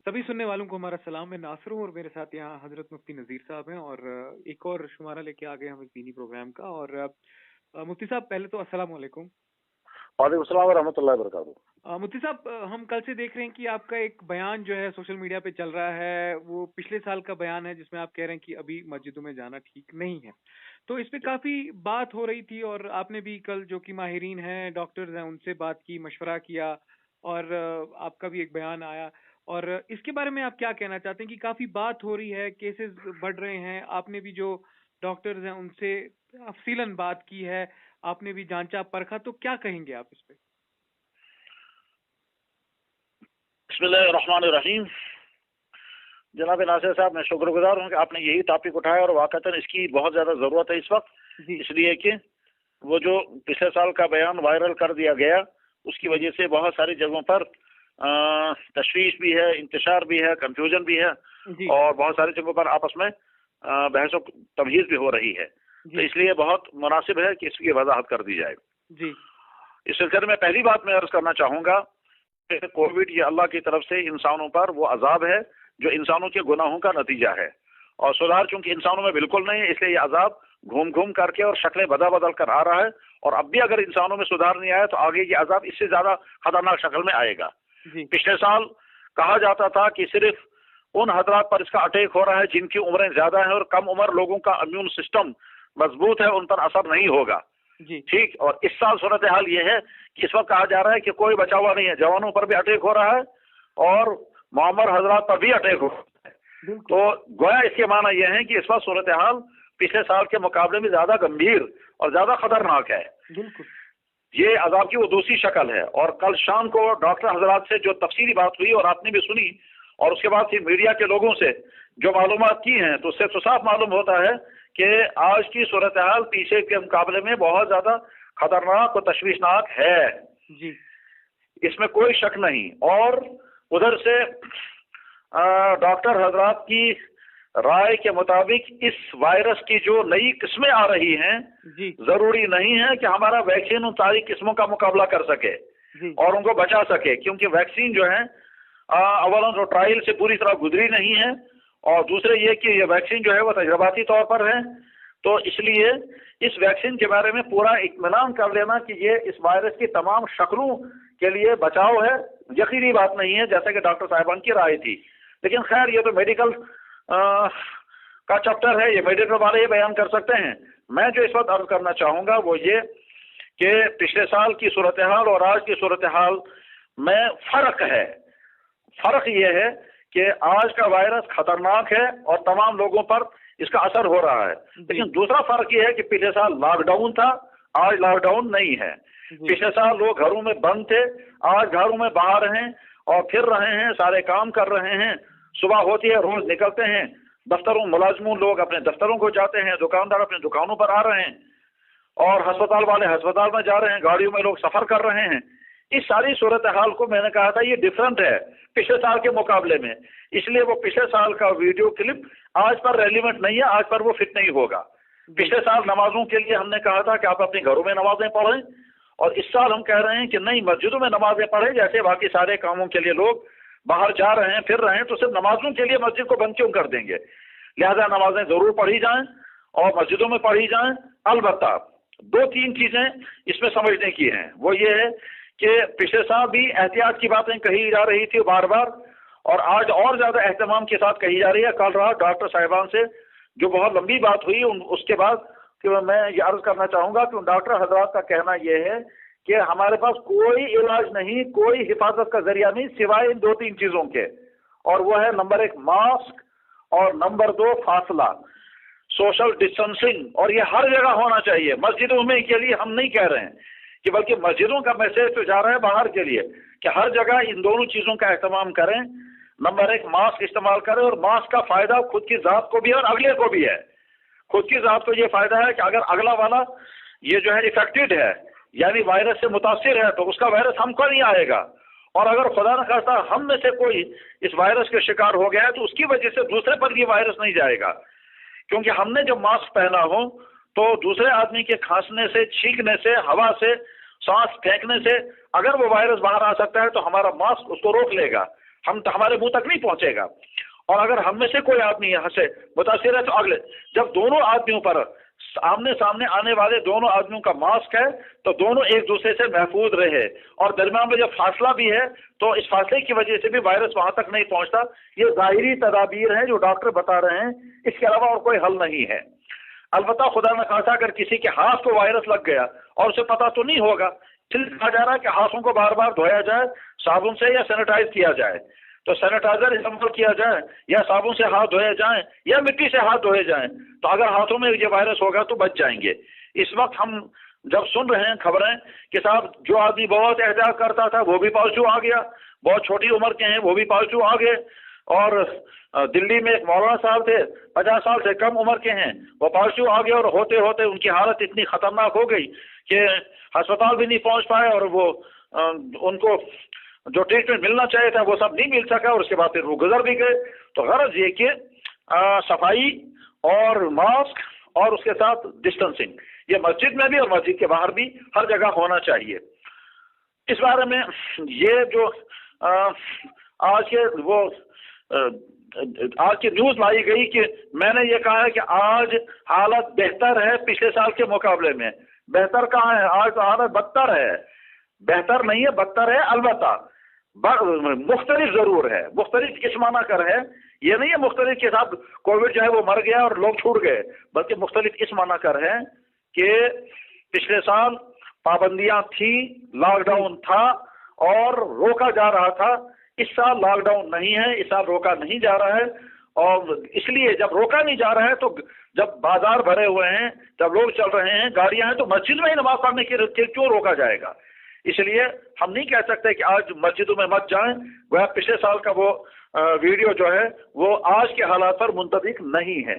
सभी सुनने वालों को हमारा सलाम। मैं नासिर हूँ और मेरे साथ यहाँ हजरत मुफ्ती नज़ीर साहब हैं और एक और शुमारा लेके आ गए हम इस दीनी प्रोग्राम का। और मुफ्ती साहब, पहले तो अस्सलाम वालेकुम। वालेकुम सलाम व रहमतुल्लाहि व बरकातुहू। मुफ्ती साहब, हम कल से देख रहे हैं कि आपका एक बयान जो है सोशल मीडिया पे चल रहा है, वो पिछले साल का बयान है जिसमें आप कह रहे हैं कि अभी मस्जिदों में जाना ठीक नहीं है। तो इस पे काफ़ी बात हो रही थी और आपने भी कल जो कि माहिरीन हैं, डॉक्टर्स हैं, उनसे बात की, मशवरा किया और आपका भी एक बयान आया। और इसके बारे में आप क्या कहना चाहते हैं कि काफ़ी बात हो रही है, केसेस बढ़ रहे हैं, आपने भी जो डॉक्टर्स हैं उनसे तफसीलन बात की है, आपने भी जांचा परखा, तो क्या कहेंगे आप इस पे? बिस्मिल्लाहिर्रहमानिर्रहीम। जनाब नासिर साहब, मैं शुक्रगुजार हूँ कि आपने यही टॉपिक उठाया और वाकई इसकी बहुत ज़्यादा ज़रूरत है इस वक्त। जी इसलिए कि वो जो पिछले साल का बयान वायरल कर दिया गया, उसकी वजह से बहुत सारी जगहों पर तशवीश भी है, इंतशार भी है, कंफ्यूजन भी है जी और बहुत सारी जगहों पर आपस में बहस व तमहीज़ भी हो रही है। तो जी इसलिए बहुत मुनासिब है कि इसकी वजाहत कर दी जाए। जी इस सिलसिले में पहली बात मैं अर्ज करना चाहूँगा कि कोविड ये अल्लाह की तरफ से इंसानों पर वो अजाब है जो इंसानों के गुनाहों का नतीजा है, और सुधार चूंकि इंसानों में बिल्कुल नहीं है, इसलिए ये अजाब घूम घूम करके और शक्लें बदल बदल कर आ रहा है। और अब भी अगर इंसानों में सुधार नहीं आया तो आगे ये अजाब इससे ज्यादा खतरनाक शक्ल में आएगा। जी पिछले साल कहा जाता था कि सिर्फ उन हजरात पर इसका अटैक हो रहा है जिनकी उम्रें ज्यादा है और कम उम्र लोगों का इम्यून सिस्टम मजबूत है, उन पर असर नहीं होगा। जी ठीक, और इस साल सूरत हाल ये है कि इस वक्त कहा जा रहा है कि कोई बचा हुआ नहीं है, जवानों पर भी अटैक हो रहा है और मुअम्मर हजरात पर भी अटैक हो रहा है। बिल्कुल तो गोया इसके माना यह है कि इस वक्त सूरत हाल पिछले साल के मुकाबले में ज्यादा गंभीर और ज्यादा खतरनाक है। बिल्कुल ये अजाब की वो दूसरी शक्ल है। और कल शाम को डॉक्टर हजरात से जो तफसीली बात हुई और आपने भी सुनी, और उसके बाद फिर मीडिया के लोगों से जो मालूमात की हैं, तो उससे तो साफ मालूम होता है कि आज की सूरत हाल पीछे के मुकाबले में बहुत ज्यादा खतरनाक और तशवीशनाक है, जी इसमें कोई शक नहीं। और उधर से डॉक्टर हजरात की राय के मुताबिक इस वायरस की जो नई किस्में आ रही हैं, जी जरूरी नहीं है कि हमारा वैक्सीन उन सारी किस्मों का मुकाबला कर सके जी और उनको बचा सके, क्योंकि वैक्सीन जो है अवलन तो ट्रायल से पूरी तरह गुजरी नहीं है, और दूसरे ये कि ये वैक्सीन जो है वो तजर्बाती तौर पर है। तो इसलिए इस वैक्सीन के बारे में पूरा इत्मीनान कर लेना कि ये इस वायरस की तमाम शक्लों के लिए बचाव है, यकीनी बात नहीं है, जैसा कि डॉक्टर साहिबान की राय थी। लेकिन खैर ये तो मेडिकल का चैप्टर है, ये मेडिकल वाले ये बयान कर सकते हैं। मैं जो इस वक्त अर्ज करना चाहूँगा वो ये कि पिछले साल की सूरत हाल और आज की सूरत हाल में फ़र्क है। फ़र्क ये है कि आज का वायरस खतरनाक है और तमाम लोगों पर इसका असर हो रहा है। लेकिन दूसरा फ़र्क ये है कि पिछले साल लॉकडाउन था, आज लॉकडाउन नहीं है। पिछले साल लोग घरों में बंद थे, आज घरों में बाहर हैं और फिर रहे हैं, सारे काम कर रहे हैं। सुबह होती है, रोज निकलते हैं दफ्तरों, मुलाजमों लोग अपने दफ्तरों को जाते हैं, दुकानदार अपने दुकानों पर आ रहे हैं और अस्पताल वाले अस्पताल में जा रहे हैं, गाड़ियों में लोग सफर कर रहे हैं। इस सारी सूरत हाल को मैंने कहा था ये डिफरेंट है पिछले साल के मुकाबले में, इसलिए वो पिछले साल का वीडियो क्लिप आज पर रेलिवेंट नहीं है, आज पर वो फिट नहीं होगा। पिछले साल नमाजों के लिए हमने कहा था कि आप अपने घरों में नमाजें पढ़ें, और इस साल हम कह रहे हैं कि नहीं, मस्जिदों में नमाजें पढ़ें। जैसे बाकी सारे कामों के लिए लोग बाहर जा रहे हैं, फिर रहे हैं, तो सिर्फ नमाजों के लिए मस्जिद को बंद क्यों कर देंगे? लिहाजा नमाजें जरूर पढ़ी जाएं और मस्जिदों में पढ़ी जाएं। अलबत्ता दो तीन चीजें इसमें समझने की हैं, वो ये है कि पिछले साल भी एहतियात की बातें कही जा रही थी बार बार, और आज और ज्यादा एहतमाम के साथ कही जा रही है। कल रात डॉक्टर साहिबान से जो बहुत लंबी बात हुई, उसके बाद कि मैं ये अर्ज करना चाहूंगा कि डॉक्टर हजरात का कहना यह है कि हमारे पास कोई इलाज नहीं, कोई हिफाजत का जरिया नहीं सिवाय इन दो तीन चीजों के, और वो है नंबर 1 मास्क और नंबर 2 फासला, सोशल डिस्टेंसिंग। और ये हर जगह होना चाहिए, मस्जिदों में के लिए हम नहीं कह रहे हैं कि, बल्कि मस्जिदों का मैसेज तो जा रहा है बाहर के लिए कि हर जगह इन दोनों चीजों का एहतमाम करें। नंबर 1 मास्क इस्तेमाल करें, और मास्क का फायदा खुद की जात को भी है और अगले को भी है। खुद की जात को ये फायदा है कि अगर अगला वाला ये जो है इफेक्टेड है, यानी वायरस से मुतासिर है, तो उसका वायरस हमको नहीं आएगा, और अगर खुदा न खास्ता हम में से कोई इस वायरस के शिकार हो गया है तो उसकी वजह से दूसरे पर ये वायरस नहीं जाएगा, क्योंकि हमने जब मास्क पहना हो तो दूसरे आदमी के खांसने से, छींकने से, हवा से, सांस फेंकने से अगर वो वायरस बाहर आ सकता है तो हमारा मास्क उसको रोक लेगा। हमारे मुंह तक नहीं पहुंचेगा। और अगर हम में से कोई आदमी यहाँ से मुतासिर है तो अगले, जब दोनों आदमियों पर आमने सामने आने वाले दोनों आदमियों का मास्क है तो दोनों एक दूसरे से महफूज रहे, और दरमियान में जब फासला भी है तो इस फासले की वजह से भी वायरस वहां तक नहीं पहुंचता। ये जाहिरी तदाबीर है जो डॉक्टर बता रहे हैं, इसके अलावा और कोई हल नहीं है। अलबत्ता खुदा न खासा अगर किसी के हाथ को वायरस लग गया और उसे पता तो नहीं होगा, इसलिए कहा जा रहा है कि हाथों को बार बार धोया जाए साबुन से या सैनिटाइज किया जाए। तो सैनिटाइजर इस्तेमाल किया जाए या साबुन से हाथ धोए जाएं या मिट्टी से हाथ धोए जाएं, तो अगर हाथों में ये वायरस होगा तो बच जाएंगे। इस वक्त हम जब सुन रहे हैं खबरें कि साहब जो आदमी बहुत एहतियात करता था वो भी पॉजिटिव आ गया, बहुत छोटी उम्र के हैं वो भी पॉजिटिव आ गए, और दिल्ली में एक मौलाना साहब थे 50 साल से कम उम्र के हैं, वो पॉजिटिव आ गए, और होते होते उनकी हालत इतनी खतरनाक हो गई कि अस्पताल भी नहीं पहुंच पाए, और वो उनको जो ट्रीटमेंट मिलना चाहिए था वो सब नहीं मिल सका, और उसके बाद फिर वो गुजर भी गए। तो गरज ये कि सफाई और मास्क और उसके साथ डिस्टेंसिंग ये मस्जिद में भी और मस्जिद के बाहर भी हर जगह होना चाहिए। इस बारे में ये जो आज के वो आज की न्यूज लाई गई कि मैंने ये कहा है कि आज हालत बेहतर है पिछले साल के मुकाबले में। बेहतर कहाँ है, आज तो हालत बदतर है, बेहतर नहीं है बदतर है। अलबत्ता मुख्तलिफ जरूर है, मुख्तलिफ किस माना कर है, ये नहीं है मुख्तलिफ के साथ कोविड जो है वो मर गया और लोग छूट गए, बल्कि मुख्तलिफ इस माना कर है कि पिछले साल पाबंदियां थी, लॉकडाउन था और रोका जा रहा था। इस साल लॉकडाउन नहीं है, इस साल रोका नहीं जा रहा है, और इसलिए जब रोका नहीं जा रहा है तो जब बाजार भरे हुए हैं, जब लोग चल रहे हैं, गाड़ियां हैं, तो मस्जिद में ही नमाज पढ़ने के क्यों रोका जाएगा। इसलिए हम नहीं कह सकते कि आज मस्जिदों में मत जाएं। वह पिछले साल का वो वीडियो जो है वो आज के हालात पर मुंतबिक नहीं है।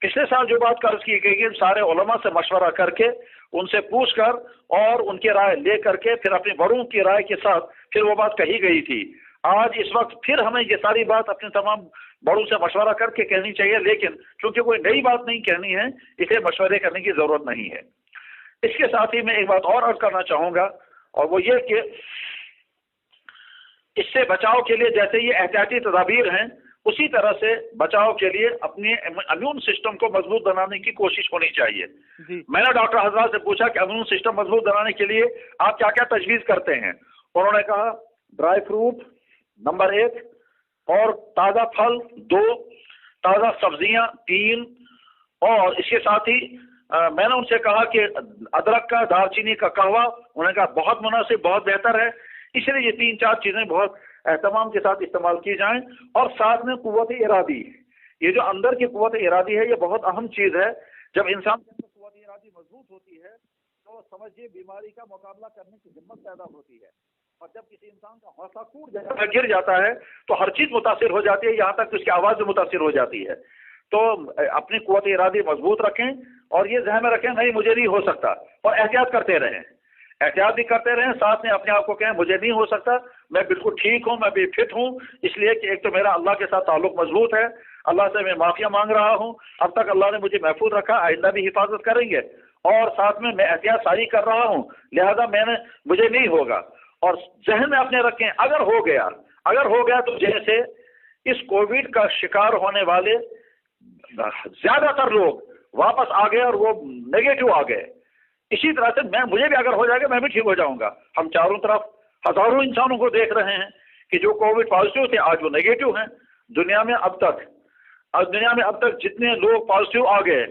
पिछले साल जो बात कर्ज की गई कि सारे उलमा से मशवरा करके, उनसे पूछ कर और उनकी राय ले करके फिर अपने बड़ों की राय के साथ फिर वो बात कही गई थी। आज इस वक्त फिर हमें ये सारी बात अपने तमाम बड़ों से मशवरा करके कहनी चाहिए, लेकिन क्योंकि कोई नई बात नहीं कहनी है इसलिए मशवरे करने की जरूरत नहीं है। इसके साथ ही मैं एक बात और अर्ज करना चाहूंगा, और वो ये कि इससे बचाव के लिए जैसे ये एहतियाती तदाबीर हैं, उसी तरह से बचाव के लिए अपने इम्यून सिस्टम को मजबूत बनाने की कोशिश होनी चाहिए। मैंने डॉक्टर हजरत से पूछा कि इम्यून सिस्टम मजबूत बनाने के लिए आप क्या क्या तजवीज करते हैं। उन्होंने कहा ड्राई फ्रूट नंबर 1, और ताज़ा फल 2, ताज़ा सब्जियां 3, और इसके साथ ही मैंने उनसे कहा कि अदरक का, दालचीनी का कहवा, उन्होंने कहा बहुत मुनासिब, बहुत बेहतर है। इसलिए ये 3-4 चीजें बहुत एहतमाम के साथ इस्तेमाल की जाएं, और साथ में कुव्वत इरादी, ये जो अंदर की कुव्वत इरादी है ये बहुत अहम चीज है। जब इंसान के अंदर कुव्वत इरादी मजबूत होती है तो समझिए बीमारी का मुकाबला करने की हिम्मत पैदा होती है, और जब किसी इंसान का हौसला टूट जाता है, गिर जाता है, तो हर चीज मुतासिर हो जाती है, यहाँ तक उसकी आवाज भी मुतासिर हो जाती है। तो अपनी कुव्वत इरादी मजबूत रखें और ये ज़हन में रखें नहीं मुझे नहीं हो सकता, और एहतियात करते रहें, एहतियात भी करते रहें, साथ में अपने आप को कहें मुझे नहीं हो सकता, मैं बिल्कुल ठीक हूँ, मैं भी फिट हूँ, इसलिए कि एक तो मेरा अल्लाह के साथ ताल्लुक मजबूत है, अल्लाह से मैं माफिया मांग रहा हूँ, अब तक अल्लाह ने मुझे महफूज रखा, आइंदा भी हिफाजत करेंगे, और साथ में मैं एहतियात सारी कर रहा हूँ, लिहाजा मुझे नहीं होगा। और जहन में अपने रखें अगर हो गया तो जैसे इस कोविड का शिकार होने वाले ज्यादातर लोग वापस आ गए और वो नेगेटिव आ गए, इसी तरह से मुझे भी अगर हो जाएगा मैं भी ठीक हो जाऊंगा। हम चारों तरफ हजारों इंसानों को देख रहे हैं कि जो कोविड पॉजिटिव थे आज वो नेगेटिव हैं। दुनिया में अब तक जितने लोग पॉजिटिव आ गए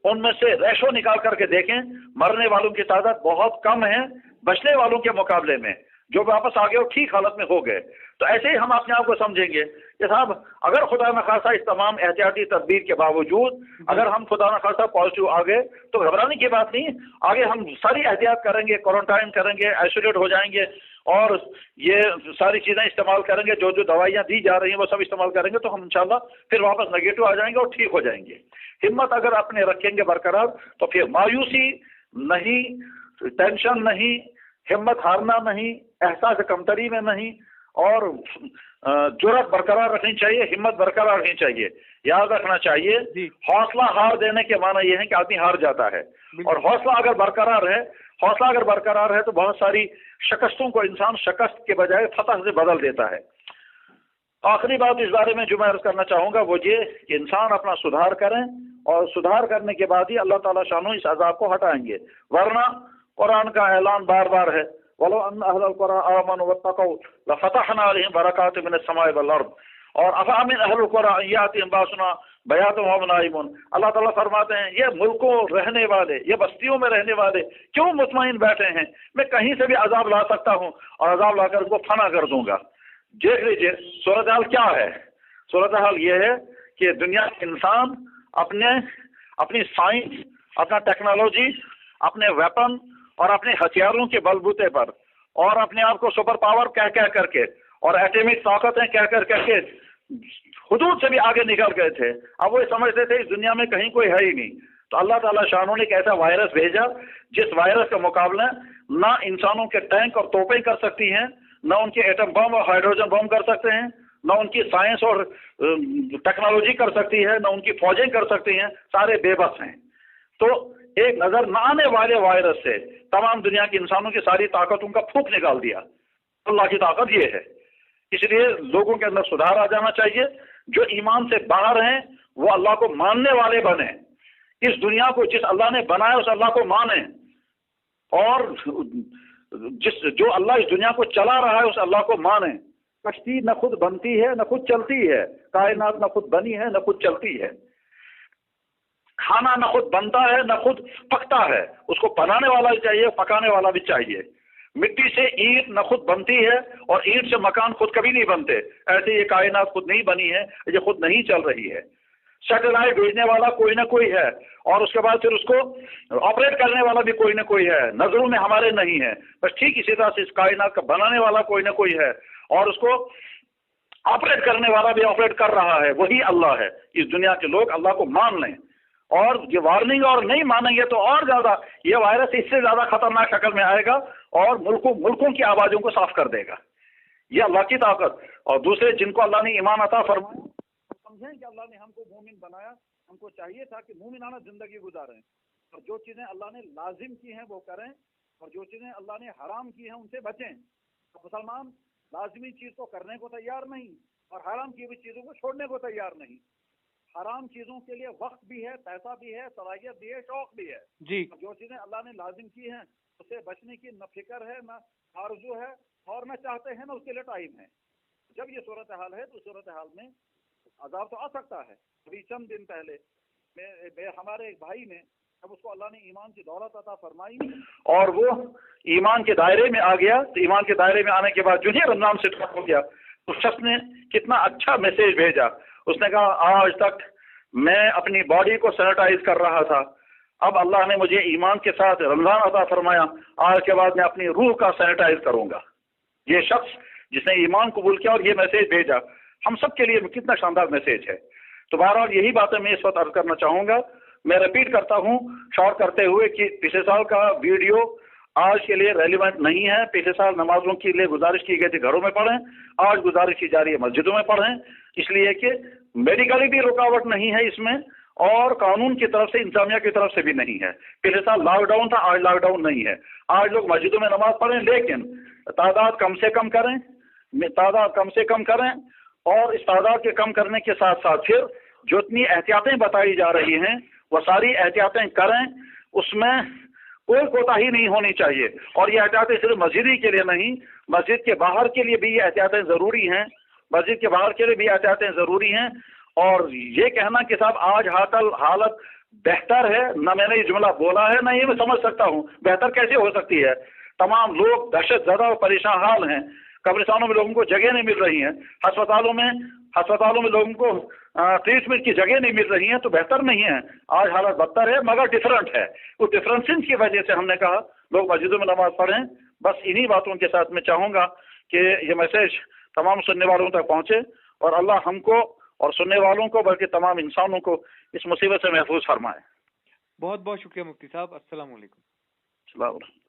उनमें से रेशो निकाल करके देखें, मरने वालों की तादाद बहुत कम है बचने वालों के मुकाबले में। जो वापस आ गए और ठीक हालत में हो गए। तो ऐसे ही हम अपने आप को समझेंगे कि साहब अगर खुदा न खासा इस तमाम एहतियाती तदबीर के बावजूद अगर हम खुदा न खासा पॉजिटिव आ गए तो घबराने की बात नहीं, आगे हम सारी एहतियात करेंगे, क्वारंटाइन करेंगे, आइसोलेट हो जाएंगे और ये सारी चीज़ें इस्तेमाल करेंगे, जो जो दवाइयाँ दी जा रही हैं वो सब इस्तेमाल करेंगे तो हम इंशाल्लाह फिर वापस नेगेटिव आ जाएंगे और ठीक हो जाएंगे। हिम्मत अगर अपने रखेंगे बरकरार तो फिर मायूसी नहीं, टेंशन नहीं, हिम्मत हारना नहीं, एहसास कमतरी में नहीं और जुर्रत बरकरार रखनी चाहिए, हिम्मत बरकरार रखनी चाहिए। याद रखना चाहिए हौसला हार देने के माना यह है कि आदमी हार जाता है और हौसला अगर बरकरार है तो बहुत सारी शिकस्तों को इंसान शिकस्त के बजाय फतह से बदल देता है। آخری بات اس بارے میں جو میں عرض کرنا چاہوں گا وہ یہ کہ انسان اپنا سدھار کریں، اور سدھار کرنے کے بعد ہی اللہ تعالیٰ شانو اس عذاب کو ہٹائیں گے، ورنہ قرآن کا اعلان بار بار ہے وَلَوْ أَنَّ أَهْلَ الْقُرَىٰ آمَنُوا وَاتَّقَوْا لَفَتَحْنَا عَلَيْهِمْ بَرَكَاتٍ مِّنَ السَّمَاءِ وَالْأَرْضِ، اور أَفَأَمِنَ أَهْلُ الْقُرَىٰ أَن يَأْتِيَهُمْ بَأْسُنَا بَيَاتًا وَهُمْ نَائِمُونَ۔ اللہ تعالیٰ فرماتے ہیں یہ ملکوں رہنے والے، یہ بستیوں میں رہنے والے کیوں مطمئن بیٹھے ہیں، میں کہیں سے بھی عذاب لا سکتا ہوں اور عذاب لا کر اس کو فنا کر دوں گا۔ دیکھ لیجیے صورتحال کیا ہے۔ صورتحال یہ ہے کہ دنیا کے انسان اپنی سائنس، اپنا ٹیکنالوجی، اپنے ویپن اور اپنے ہتھیاروں کے بلبوتے پر اور اپنے آپ کو سپر پاور کہہ کر کے اور ایٹمک طاقتیں کہہ کے حدود سے بھی آگے نکل گئے تھے۔ اب وہ سمجھتے تھے اس دنیا میں کہیں کوئی ہے ہی نہیں، تو اللہ تعالیٰ شانوں نے ایک ایسا وائرس بھیجا جس وائرس کا مقابلہ نہ انسانوں کے ٹینک اور توپیں کر سکتی ہیں، نہ ان کے ایٹم بم اور ہائیڈروجن بم کر سکتے ہیں، نہ ان کی سائنس اور ٹیکنالوجی کر سکتی ہے، نہ ان کی فوجیں کر سکتی ہیں، سارے بے بس ہیں۔ تو ایک نظر نہ آنے والے وائرس سے تمام دنیا کے انسانوں کی ساری طاقتوں کا پھونک نکال دیا۔ اللہ کی طاقت یہ ہے۔ اس لیے لوگوں کے اندر سدھار آ جانا چاہیے، جو ایمان سے باہر ہیں وہ اللہ کو ماننے والے بنے، اس دنیا کو جس اللہ نے بنایا اس اللہ کو مانیں، اور جو اللہ اس دنیا کو چلا رہا ہے اس اللہ کو مانیں۔ کشتی نہ خود بنتی ہے نہ خود چلتی ہے، کائنات نہ خود بنی ہے نہ خود چلتی ہے، کھانا نہ خود بنتا ہے نہ خود پکتا ہے، اس کو بنانے والا بھی چاہیے، پکانے والا بھی چاہیے۔ مٹی سے اینٹ نہ خود بنتی ہے اور اینٹ سے مکان خود کبھی نہیں بنتے، ایسے یہ کائنات خود نہیں بنی ہے، یہ خود نہیں چل رہی ہے۔ سیٹلائٹ بھیجنے والا کوئی نہ کوئی ہے، اور اس کے بعد پھر اس کو آپریٹ کرنے والا بھی کوئی نہ کوئی ہے، نظروں میں ہمارے نہیں ہے، بس ٹھیک اسی طرح سے اس کائنات کا بنانے والا کوئی نہ کوئی ہے، اور اس کو آپریٹ کرنے والا بھی آپریٹ کر رہا ہے، وہی اللہ ہے۔ اس دنیا کے لوگ اللہ کو مان لیں، اور یہ وارننگ اور نہیں مانیں گے تو اور زیادہ یہ وائرس اس سے زیادہ خطرناک شکل میں آئے گا اور ملکوں کی آبادیوں کو صاف کر دے گا۔ یہ اللہ کی طاقت۔ اور دوسرے جن کو اللہ نے ایمان عطا فرمایا، سمجھیں کہ اللہ نے ہم کو مومن بنایا، ہم کو چاہیے تھا کہ مومنانہ زندگی گزاریں، اور جو چیزیں اللہ نے لازم کی ہیں وہ کریں، اور جو چیزیں اللہ نے حرام کی ہیں ان سے بچیں۔ مسلمان لازمی چیز کو کرنے کو تیار نہیں اور حرام کی ہوئی چیزوں کو چھوڑنے کو تیار نہیں۔ حرام چیزوں کے لیے وقت بھی ہے، پیسہ بھی ہے، صلاحیت بھی ہے، شوق بھی ہے جی۔ جو چیزیں اللہ نے لازم کی ہیں اس سے بچنے کی نہ فکر ہے، نہ آرزو ہے، اور نہ چاہتے ہیں، نہ اس کے لیے ٹائم ہے۔ جب یہ صورتحال ہے تو صورتحال میں عذاب تو آ سکتا ہے۔ ابھی چند دن پہلے ہمارے ایک بھائی نے، جب اس کو اللہ نے ایمان کی دولت عطا فرمائی اور وہ ایمان کے دائرے میں آ گیا، تو ایمان کے دائرے میں آنے کے بعد جو ہی رمضان سے ٹھپ ہو گیا، اس شخص نے کتنا اچھا میسیج بھیجا۔ اس نے کہا آج تک میں اپنی باڈی کو سینیٹائز کر رہا تھا، اب اللہ نے مجھے ایمان کے ساتھ رمضان عطا فرمایا، آج کے بعد میں اپنی روح کا سینیٹائز کروں گا۔ یہ شخص جس نے ایمان قبول کیا اور یہ میسیج بھیجا، ہم سب کے لیے کتنا شاندار میسیج ہے۔ تو بہرحال یہی باتیں میں اس وقت عرض کرنا چاہوں گا۔ میں ریپیٹ کرتا ہوں شارٹ کرتے ہوئے کہ پچھلے سال کا ویڈیو آج کے لیے ریلیونٹ نہیں ہے۔ پچھلے سال نمازوں کے لیے گزارش کی گئی تھی گھروں میں پڑھیں، آج گزارش کی جا رہی ہے مسجدوں میں پڑھیں، اس لیے کہ میڈیکلی بھی رکاوٹ نہیں ہے اس میں، اور قانون کی طرف سے، انتظامیہ کی طرف سے بھی نہیں ہے۔ پچھلے سال لاک ڈاؤن تھا، آج لاک ڈاؤن نہیں ہے۔ آج لوگ مسجدوں میں نماز پڑھیں، لیکن تعداد کم سے کم کریں، اور اس تعداد کے کم کرنے کے ساتھ ساتھ پھر جو اتنی احتیاطیں بتائی جا رہی ہیں وہ ساری احتیاطیں کریں، اس میں کوئی کوتاہی نہیں ہونی چاہیے۔ اور یہ احتیاطیں صرف مسجد ہی کے لیے نہیں، مسجد کے باہر کے لیے بھی یہ احتیاطیں ضروری ہیں، مسجد کے باہر کے لیے بھی احتیاطیں ضروری ہیں۔ اور یہ کہنا کہ صاحب آج حالت بہتر ہے، نہ میں نے یہ جملہ بولا ہے، نہ یہ میں سمجھ سکتا ہوں بہتر کیسے ہو سکتی ہے۔ تمام لوگ دہشت زدہ اور پریشان حال ہیں، قبرستانوں میں لوگوں کو جگہ نہیں مل رہی ہیں، ہسپتالوں میں لوگوں کو ٹریٹمنٹ کی جگہ نہیں مل رہی ہیں، تو بہتر نہیں ہے، آج حالت بدتر ہے، مگر ڈفرنٹ ہے۔ اس ڈفرینسنگ کی وجہ سے ہم نے کہا لوگ مسجدوں میں نماز پڑھیں۔ بس انہی باتوں کے ساتھ میں چاہوں گا کہ یہ میسیج تمام سننے والوں تک پہنچے، اور اللہ ہم کو اور سننے والوں کو بلکہ تمام انسانوں کو اس مصیبت سے محفوظ فرمائے۔ بہت بہت شکریہ مفتی صاحب، السلام علیکم۔ السلام علیکم۔